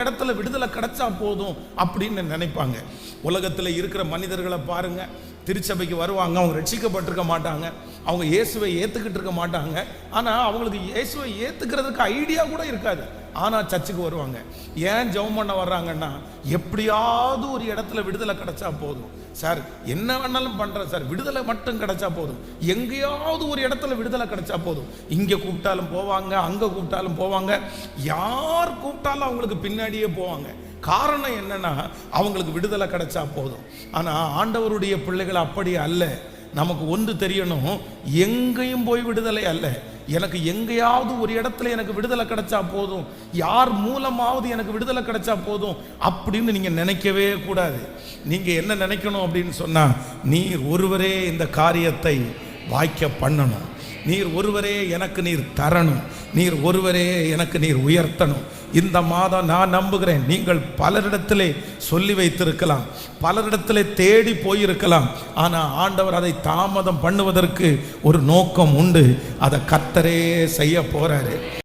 இடத்துல விடுதலை கிடைச்சா போதும் அப்படின்னு நினைப்பாங்க. உலகத்தில் இருக்கிற மனிதர்களை பாருங்க, திருச்சபைக்கு வருவாங்க, அவங்க ரட்சிக்கப்பட்டிருக்க மாட்டாங்க, அவங்க இயேசுவை ஏற்றுக்கிட்டு இருக்க மாட்டாங்க. ஆனால் அவங்களுக்கு இயேசுவை ஏற்றுக்கிறதுக்கு ஐடியா கூட இருக்காது. ஆனால் சர்ச்சுக்கு வருவாங்க. ஏன் ஜெபம் பண்ண வர்றாங்கன்னா, எப்படியாவது ஒரு இடத்துல விடுதலை கிடைச்சா போதும் சார், என்ன வேணாலும் பண்ணுறேன் சார், விடுதலை மட்டும் கிடைச்சா போதும், எங்கேயாவது ஒரு இடத்துல விடுதலை கிடைச்சா போதும். இங்கே கூப்பிட்டாலும் போவாங்க, அங்கே கூப்பிட்டாலும் போவாங்க, யார் கூப்பிட்டாலும் அவங்களுக்கு பின்னாடியே போவாங்க. காரணம் என்னன்னா, அவங்களுக்கு விடுதலை கிடைச்சா போதும். ஆனால் ஆண்டவருடைய பிள்ளைகள் அப்படி அல்ல. நமக்கு ஒன்று தெரியணும், எங்கேயும் போய் விடுதலை அல்ல. எனக்கு எங்கேயாவது ஒரு இடத்துல எனக்கு விடுதலை கிடைச்சா போதும், யார் மூலமாவது எனக்கு விடுதலை கிடைச்சா போதும் அப்படின்னு நீங்க நினைக்கவே கூடாது. நீங்க என்ன நினைக்கணும் அப்படின்னு சொன்னா, நீர் ஒருவரே இந்த காரியத்தை வாய்க்க பண்ணணும், நீர் ஒருவரே எனக்கு நீர் தரணும், நீர் ஒருவரே எனக்கு நீர் உயர்த்தணும். இந்த மாதம் நான் நம்புகிறேன், நீங்கள் பலரிடத்திலே சொல்லி வைத்திருக்கலாம், பலரிடத்திலே தேடி போயிருக்கலாம். ஆனால் ஆண்டவர் அதை தாமதம் பண்ணுவதற்கு ஒரு நோக்கம் உண்டு. அதை கர்த்தரே செய்ய போறாரு.